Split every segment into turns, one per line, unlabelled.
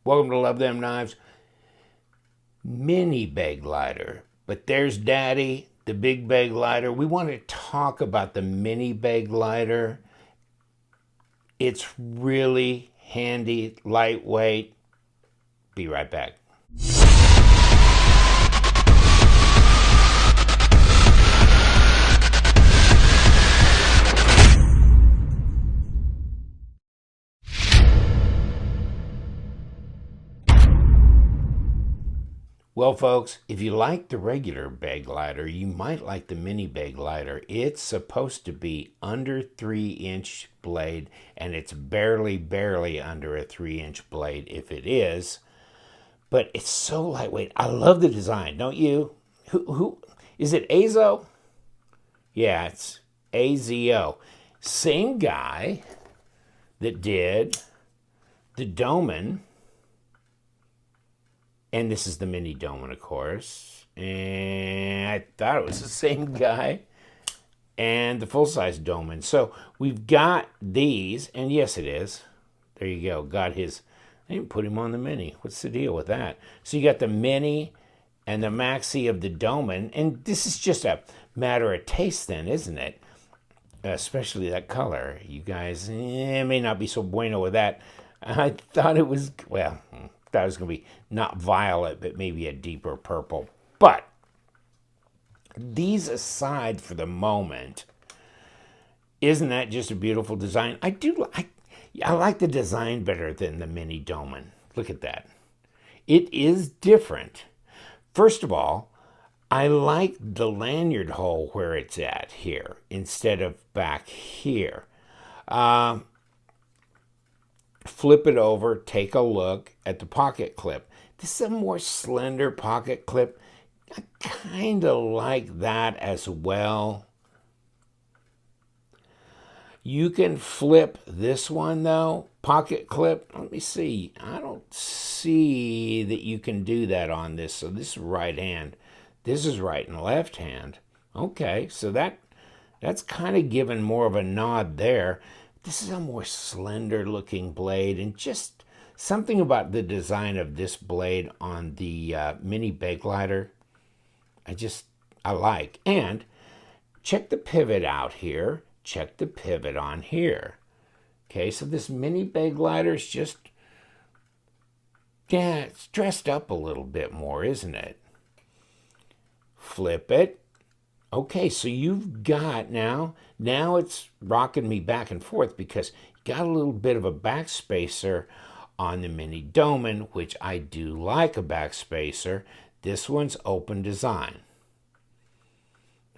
Welcome to Love Them Knives. Mini Begleiter. But there's Daddy, the big Begleiter. We want to talk about the Mini Begleiter. It's really handy, lightweight. Be right back. Well, folks, if you like the regular Begleiter, you might like the Mini Begleiter. It's supposed to be under 3-inch blade, and it's barely under a 3-inch blade if it is. But it's so lightweight. I love the design, don't you? Who is it? Azo? Yeah, it's AZO. Same guy that did the Doman. And this is the Mini Doman, of course. And I thought it was the same guy. And the full-size Doman. So we've got these. And yes, it is. There you go. Got his... I didn't put him on the Mini. What's the deal with that? So you got the Mini and the Maxi of the Doman. And this is just a matter of taste then, isn't it? Especially that color. You guys may not be so bueno with that. I thought it was... Well... That was going to be not violet, but maybe a deeper purple. But these aside for the moment, isn't that just a beautiful design? I like the design better than the Mini Doman. Look at that. It is different. First of all, I like the lanyard hole where it's at here instead of back here. Flip it over, take a look at the pocket clip. This is a more slender pocket clip. I kind of like that as well. You can flip this one though, pocket clip. Let me see. I don't see that you can do that on this. So this is right hand. This is right and left hand. Okay, so that's kind of given more of a nod there. This is a more slender looking blade, and just something about the design of this blade on the Mini Begleiter I like. And check the pivot out here. Check the pivot on here. Okay, so this Mini Begleiter is just, yeah, it's dressed up a little bit more, isn't it? Flip it. Okay, so you've got now it's rocking me back and forth because you got a little bit of a backspacer on the Mini Doman, which I do like a backspacer. This one's open design.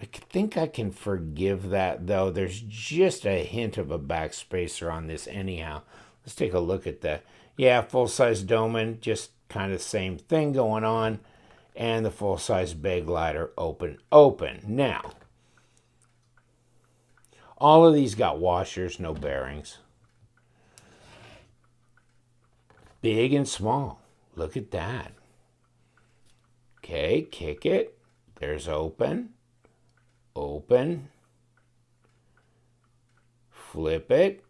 I think I can forgive that, though. There's just a hint of a backspacer on this anyhow. Let's take a look at the, yeah, full-size Doman, just kind of same thing going on. And the full-size Begleiter open. Now, all of these got washers, no bearings. Big and small. Look at that. Okay, kick it. There's open. Flip it.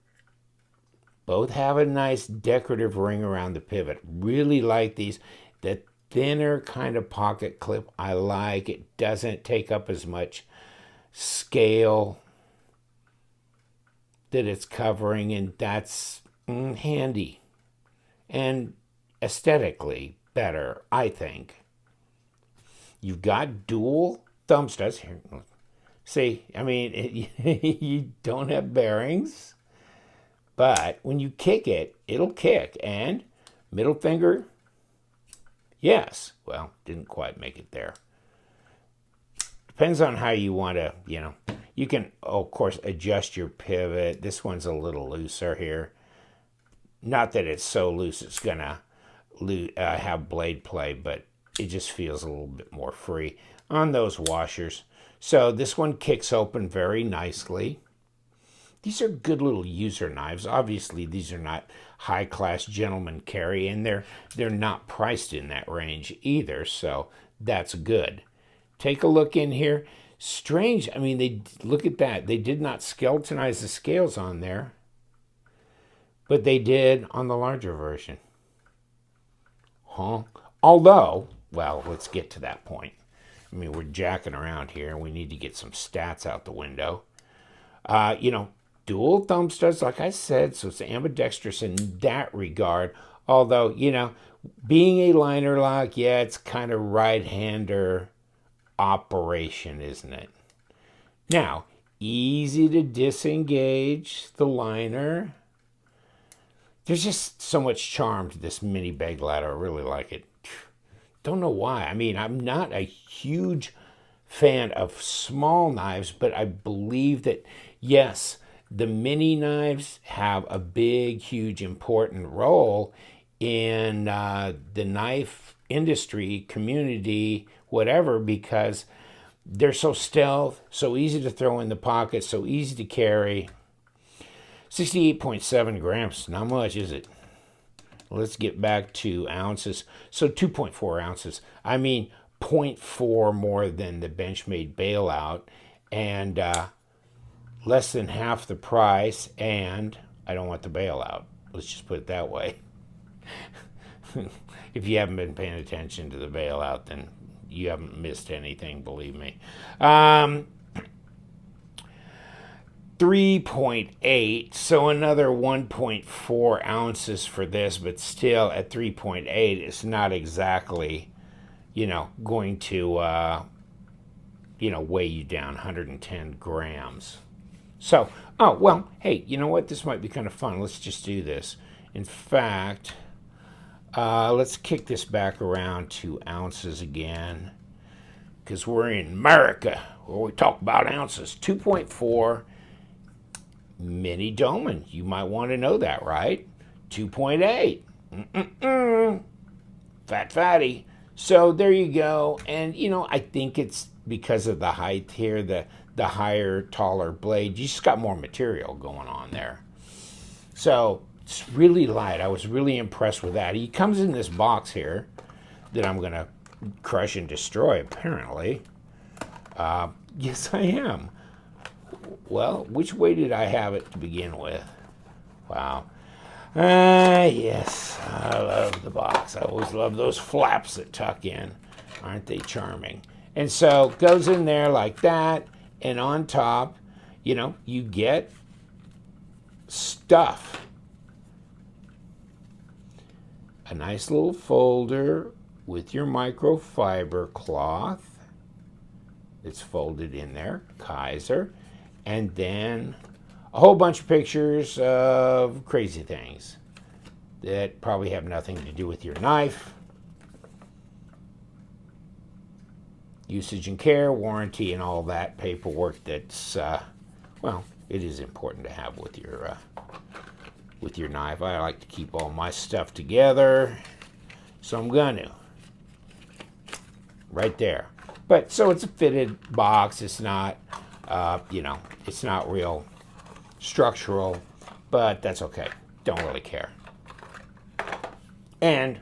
Both have a nice decorative ring around the pivot. Really like these. The thinner kind of pocket clip I like. It doesn't take up as much scale that it's covering, and that's handy and aesthetically better, I think. You've got dual thumb studs here. See, I mean, you don't have bearings, but when you kick it, it'll kick. And middle finger, yes. Well, didn't quite make it there. Depends on how you want to, you can, of course, adjust your pivot. This one's a little looser here. Not that it's so loose it's going to have blade play, but it just feels a little bit more free on those washers. So this one kicks open very nicely. These are good little user knives. Obviously, these are not high-class gentleman carry, and they're not priced in that range either, so that's good. Take a look in here. Strange, I mean, look at that. They did not skeletonize the scales on there, but they did on the larger version. huh? Although, well, let's get to that point. I mean, we're jacking around here, and we need to get some stats out the window. Dual thumb studs, like I said, so it's ambidextrous in that regard. Although, being a liner lock, yeah, it's kind of right-hander operation, isn't it? Now, easy to disengage the liner. There's just so much charm to this mini Begleiter. I really like it. Don't know why. I mean, I'm not a huge fan of small knives, but I believe that, yes, the mini knives have a big, huge, important role in the knife industry, community, whatever, because they're so stealth, so easy to throw in the pocket, so easy to carry. 68.7 grams, not much, is it? Let's get back to ounces. So 2.4 ounces. I mean, 0.4 more than the Benchmade Bailout, and less than half the price, and I don't want the bailout. Let's just put it that way. If you haven't been paying attention to the bailout, then you haven't missed anything, believe me. 3.8, so another 1.4 ounces for this, but still at 3.8, it's not exactly, going to, weigh you down 110 grams. So, hey, you know what? This might be kind of fun. Let's just do this. In fact, let's kick this back around to ounces again, because we're in America where we talk about ounces. 2.4 mini Doman. You might want to know that, right? 2.8. Fat fatty. So there you go. And, I think it's because of the height here, the higher, taller blade. You just got more material going on there. So it's really light. I was really impressed with that. He comes in this box here that I'm going to crush and destroy, apparently. Yes, I am. Well, which way did I have it to begin with? Wow. Yes, I love the box. I always love those flaps that tuck in. Aren't they charming? And so it goes in there like that, and on top, you get stuff. A nice little folder with your microfiber cloth. It's folded in there, Kizer. And then a whole bunch of pictures of crazy things that probably have nothing to do with your knife. Usage and care, warranty, and all that paperwork that's, it is important to have with your knife. I like to keep all my stuff together, so I'm going to. Right there. But, so it's a fitted box. It's not, it's not real structural, but that's okay. Don't really care. And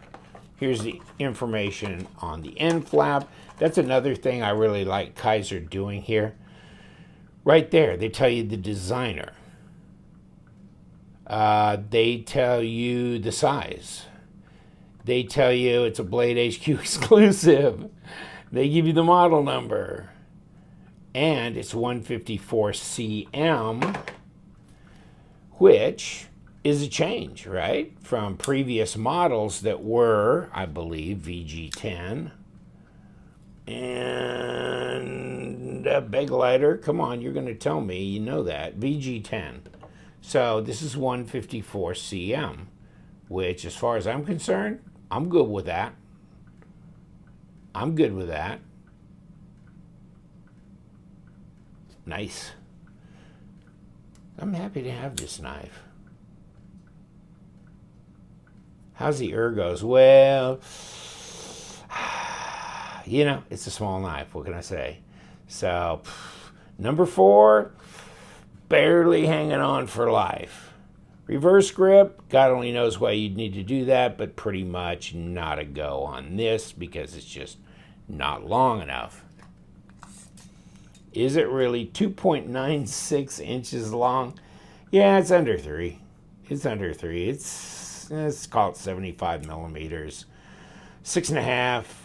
here's the information on the end flap. That's another thing I really like Kizer doing here. Right there, they tell you the designer. They tell you the size. They tell you it's a Blade HQ exclusive. They give you the model number. And it's 154 cm, which is a change, right? From previous models that were, I believe, VG10. And a Begleiter, come on, you're going to tell me, you know that, VG10. So this is 154 cm, which as far as I'm concerned, I'm good with that. I'm good with that. Nice. I'm happy to have this knife. How's the ergos? Well, it's a small knife. What can I say? So, number 4, barely hanging on for life. Reverse grip, God only knows why you'd need to do that, but pretty much not a go on this because it's just not long enough. Is it really 2.96 inches long? Yeah, it's under 3. It's under 3. Let's call it 75 millimeters. six and a half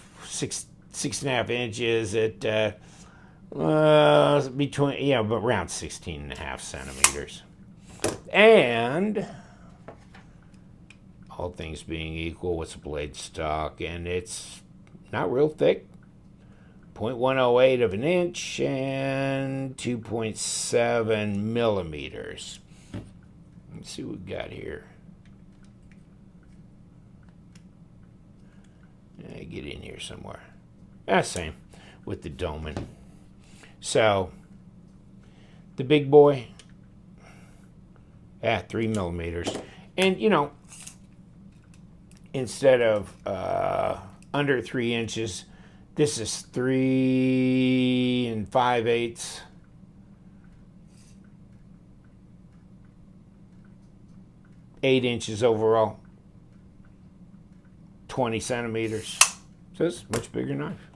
inches at between, yeah, but around 16 and a half centimeters. And all things being equal, what's the blade stock? And it's not real thick. 0.108 of an inch and 2.7 millimeters. Let's see what we've got here. Get in here somewhere. Same with the Doman. So the big boy at 3 millimeters. And you know, instead of under 3 inches, this is 3 5/8. 8 inches overall. 20 centimeters. So it's a much bigger knife.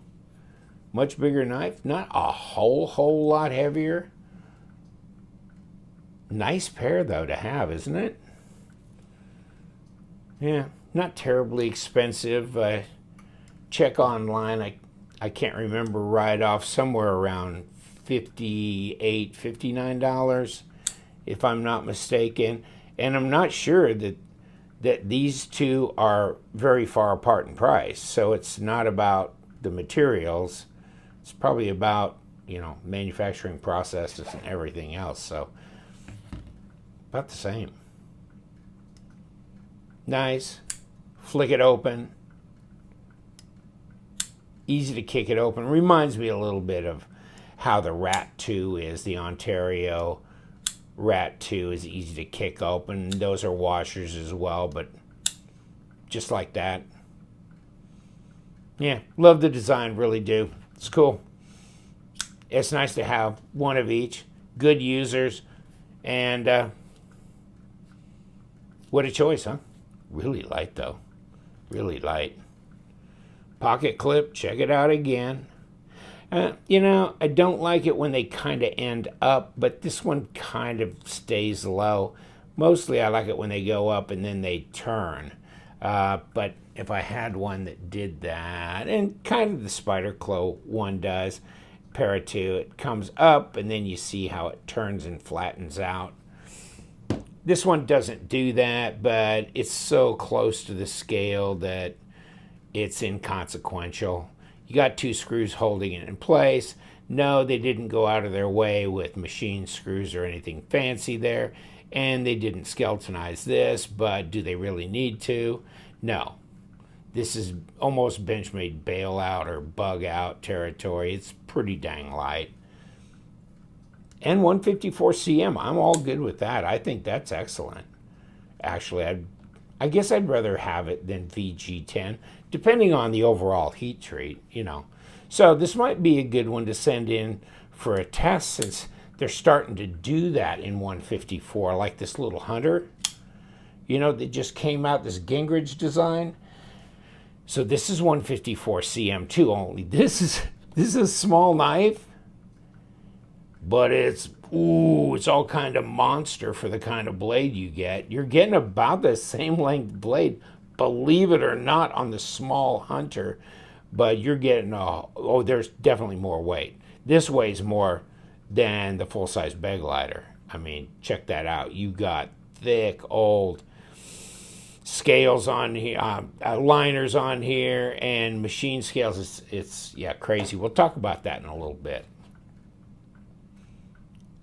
Much bigger knife. Not a whole lot heavier. Nice pair, though, to have, isn't it? Yeah, not terribly expensive. Check online. I can't remember right off. Somewhere around $58, $59, if I'm not mistaken. And I'm not sure that these two are very far apart in price. So it's not about the materials. It's probably about, you know, manufacturing processes and everything else. So about the same. Nice. Flick it open. Easy to kick it open. Reminds me a little bit of how the Rat 2 is, the Ontario Rat 2 is easy to kick open. Those are washers as well, but just like that. Yeah, love the design, really do. It's cool. It's nice to have one of each. Good users. And what a choice, huh? Really light, though. Really light. Pocket clip, check it out again. You know, I don't like it when they kind of end up, but this one kind of stays low. Mostly I like it when they go up and then they turn. But if I had one that did that, and kind of the Spider Claw one does, Para 2, it comes up and then you see how it turns and flattens out. This one doesn't do that, but it's so close to the scale that it's inconsequential. You got 2 screws holding it in place. No, they didn't go out of their way with machine screws or anything fancy there. And they didn't skeletonize this, but do they really need to? No. This is almost Benchmade bailout or bug out territory. It's pretty dang light. And 154 cm, I'm all good with that. I think that's excellent. Actually, I guess I'd rather have it than VG10, depending on the overall heat treat, you know. So this might be a good one to send in for a test, since they're starting to do that in 154, like this little Hunter, you know, that just came out, this Gingrich design. So this is 154 cm too, only this is a small knife, but it's all kind of monster for the kind of blade you get. You're getting about the same length blade, believe it or not, on the small Hunter, but you're getting, there's definitely more weight. This weighs more than the full-size Begleiter. I mean, check that out. You got thick, old scales on here, liners on here, and machine scales. It's crazy. We'll talk about that in a little bit.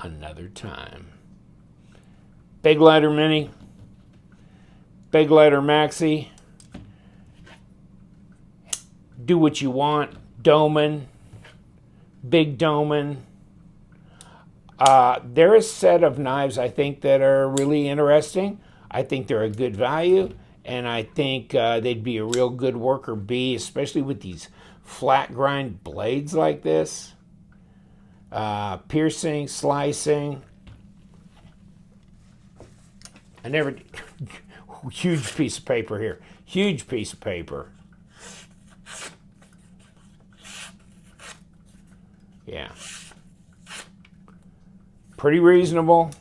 Another time. Begleiter Mini, Begleiter Maxi. Do what you want. Doman, Big Doman. They're a set of knives I think that are really interesting. I think they're a good value, and I think they'd be a real good worker bee, especially with these flat grind blades like this. Piercing, slicing. Huge piece of paper here. Huge piece of paper. Yeah. Pretty reasonable.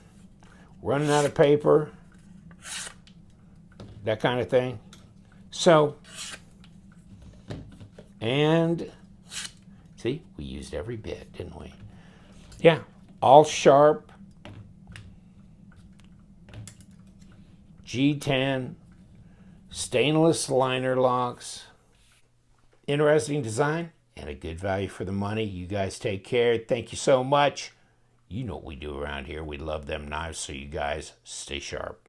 Running out of paper. That kind of thing. So, And see, we used every bit, didn't we? Yeah, all sharp. G10, stainless liner locks. Interesting design and a good value for the money. You guys take care. Thank you so much. You know what we do around here. We love them knives, so you guys stay sharp.